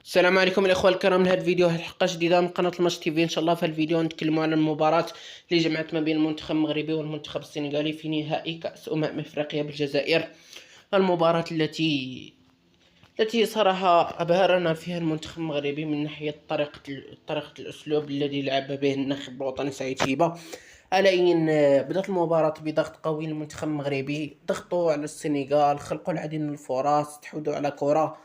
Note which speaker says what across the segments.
Speaker 1: السلام عليكم الاخوه الكرام. لهذا الفيديو حلقه جديده من قناه الماتش تي في. ان شاء الله في الفيديو نتكلموا على المباراه اللي جمعت ما بين المنتخب المغربي والمنتخب السنغالي في نهائي كاس افريقيا بالجزائر. المباراه التي صراحه ابهرنا فيها المنتخب المغربي من ناحيه طريقه الاسلوب الذي لعب به الناخب الوطني سعيد شيبه. على أن بدأت المباراة بضغط قوي للمنتخب المغربي، ضغطوا على السنغال، خلقوا العديد من الفرص، استحوذوا على كرة.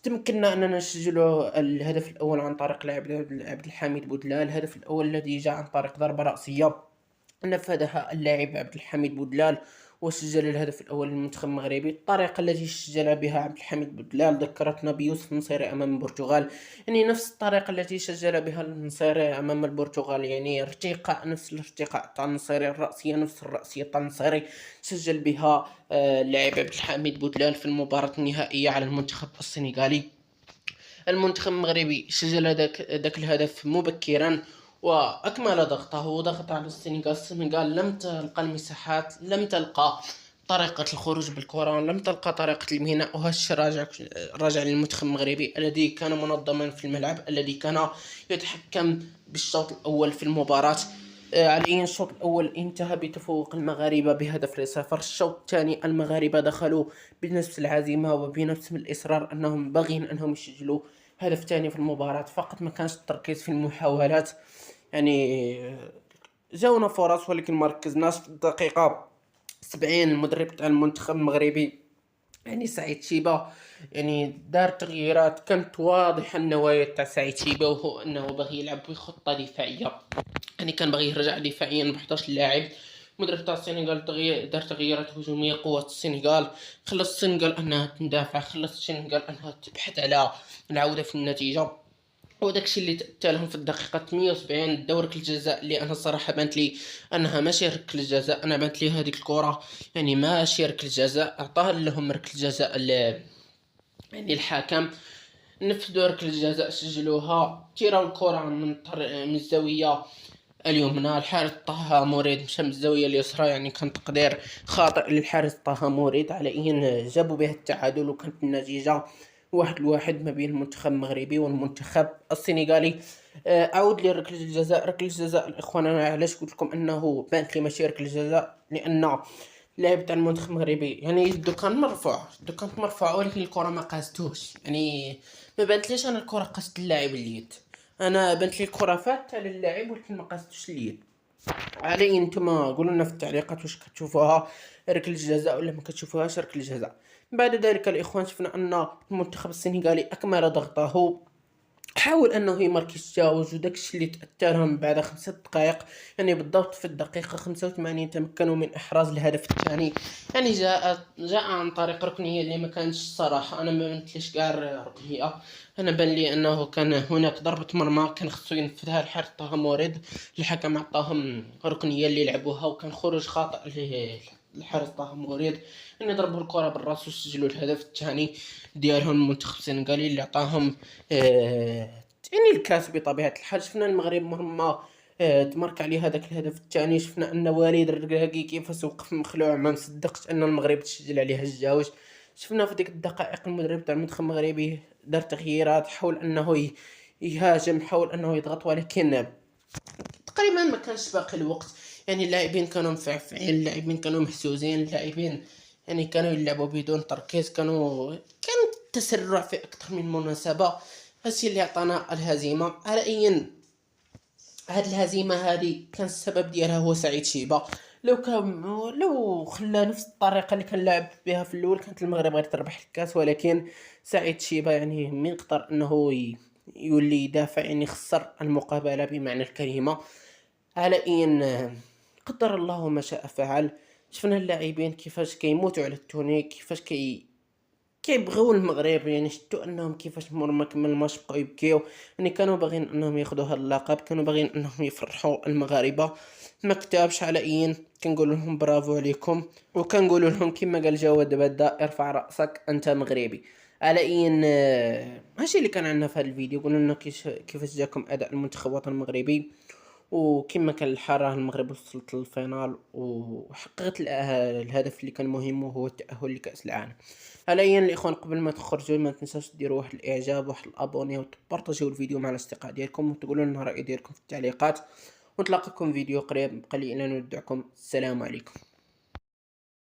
Speaker 1: تمكنا أننا نسجل الهدف الأول عن طريق لاعب عبد الحميد بودلال. الهدف الأول الذي جاء عن طريق ضربة رأسية نفذها اللاعب عبد الحميد بودلال وسجل الهدف الأول للمنتخب المغربي. الطريقة التي سجل بها عبد الحميد بودلال ذكرتنا بيوسف النصيري أمام البرتغال، يعني نفس الطريقة التي سجل بها النصيري أمام البرتغال، يعني ارتقاء، نفس الارتقاء تاع النصيري، الرأسية نفس الرأسية تاع النصيري سجل بها اللاعب عبد الحميد بودلال في المباراة النهائية على المنتخب السنغالي. المنتخب المغربي سجل ذاك الهدف مبكرا واكمل ضغطه وضغط على السنغال لم تلقى المساحات، لم تلقى طريقة الخروج بالكرة، لم تلقى طريقة الميناء. وهالشيء راجع للمنتخب المغربي الذي كان منظما في الملعب، الذي كان يتحكم بالشوط الأول في المباراة. على أن الشوط الأول انتهى بتفوق المغاربة بهدف لصفر. الشوط الثاني المغاربة دخلوا بنفس العزيمة وبنفس الإصرار أنهم باغين أنهم يسجلوا هدف ثاني في المباراة، فقط ما كانش التركيز في المحاولات. يعني جاونا فرص ولكن ما ركزناش. في الدقيقة 70 المدرب تاع المنتخب المغربي يعني سعيد شيبة يعني دار تغييرات كانت واضحة. النوايا تاع سعيد شيبة وهو أنه باغي يلعب بخطة دفاعية، يعني كان باغي يرجع دفاعيا ب 11 لاعب. المدرب تاع السنغال دار تغييرات هجوميه قوه السنغال، خلى السنغال انها تندافع، خلى السنغال انها تبحث على العوده في النتيجه. وداكشي اللي تأتى لهم في الدقيقة 78 داو ركلة الجزاء، اللي انا صراحة بانت لي انها ماشي ركلة الجزاء. انا بانت لي هذيك الكرة يعني ماشي ركلة الجزاء، اعطاها لهم ركلة الجزاء يعني الحكم نفذوا ركلة الجزاء، سجلوها، تيراو الكرة من الزاوية اليمنى. الحارس طه مريد مشى من الزاوية اليسرى، يعني كان تقدير خاطئ للحارس طه مريد على أن جابوا به التعادل، وكانت النتيجة 1-1 ما بين المنتخب المغربي والمنتخب السنغالي. أعود لركلة الجزاء. ركلة الجزاء الإخوان، أنا علاش قلت لكم أنه بانت لي ماشي ركلة الجزاء؟ لأن اللاعب تاع المنتخب المغربي يعني يدو كان مرفوع، يدو كانت مرفوعة، ولكن الكرة ما قاستوش. يعني ما بانتليش أنا الكرة قاست اللاعب اليد، انا بنت لي الكره فاتت على اللاعب ولكن ما قاستش اليد. علي انتما قولوا لنا في التعليقات واش كتشوفوها ركله جزاء ولا ما كتشوفوهاش ركله جزاء. بعد ذلك الاخوان شفنا ان المنتخب السنغالي اكمل ضغطه، حاول انه يماركي التجاوز، وداكشي اللي تأتى لهم بعد 5 دقائق، يعني بالضبط في الدقيقة 85 تمكنوا من احراز الهدف الثاني. يعني جاء عن طريق ركنية اللي ما كانش الصراحة، انا ما بنتليش كاع ركنية. انا بان لي انه كان هناك ضربة مرمى كان خصو ينفذها الحارس طه موريد، الحكم عطاهم ركنية اللي لعبوها، وكان خروج خاطئ الحارس طه موريد، يعني ضربوا الكرة بالراس وسجلوا الهدف الثاني ديالهم المنتخب السنغالي اللي عطاهم يعني الكاس. بطبيعة الحال شفنا المغرب مهما تمارك عليه هذاك الهدف الثاني، شفنا ان وليد الركراكي كيفاش وقف مخلوع، ما مصدقش ان المغرب تسجل عليه الجاوج. شفنا في ديك الدقائق المدرب تاع المنتخب المغربي دار تغييرات، حاول انه يهاجم، حاول انه يضغط، ولكن تقريبا ما كانش باقي الوقت. يعني اللاعبين كانوا مفعفعين، اللاعبين كانوا محسوسين، اللاعبين يعني كانوا يلعبوا بدون تركيز، كان تسرع في اكثر من مناسبة. هادشي اللي عطانا الهزيمة. على اي هاد الهزيمة هادي كان السبب ديالها هو سعيد شيبة. لو خلى نفس الطريقة اللي كان لعب بها في الاول كانت المغرب غادي تربح الكاس، ولكن سعيد شيبة يعني من قدر انه يولي يدافع، يعني خسر المقابلة بمعنى الكلمة. على ان قدر الله ما شاء فعل. شفنا اللاعبين كيفاش كيموتوا على التونيك، كيفاش كيبغيو المغرب، يعني شفتوا انهم كيفاش مور ما كمل الماتش بقاو يبكيو، يعني كانوا باغيين انهم ياخذوا هذا اللقب، كانوا باغيين انهم يفرحوا المغاربه. ما كتابش على اين كنقول لهم برافو عليكم، وكنقول لهم كما قال جواد بدا ارفع راسك انت مغربي. على ان ماشي اللي كان عندنا في هذا الفيديو. قلنا لنا كيفاش جاكم اداء المنتخب الوطني المغربي، وكما كان الحال راه المغرب وصلت للفينال وحققت الهدف اللي كان مهم وهو التأهل لكأس العالم. حاليا الإخوان قبل ما تخرجوا ما تنساوش ديروا واحد الإعجاب واحد الأبوني وتبارطاجيو الفيديو مع الأصدقاء ديالكم وتقولوا لنا الرأي ديالكم في التعليقات، ونتلاقاكم فيديو قريب. قليلا نودعكم، السلام عليكم.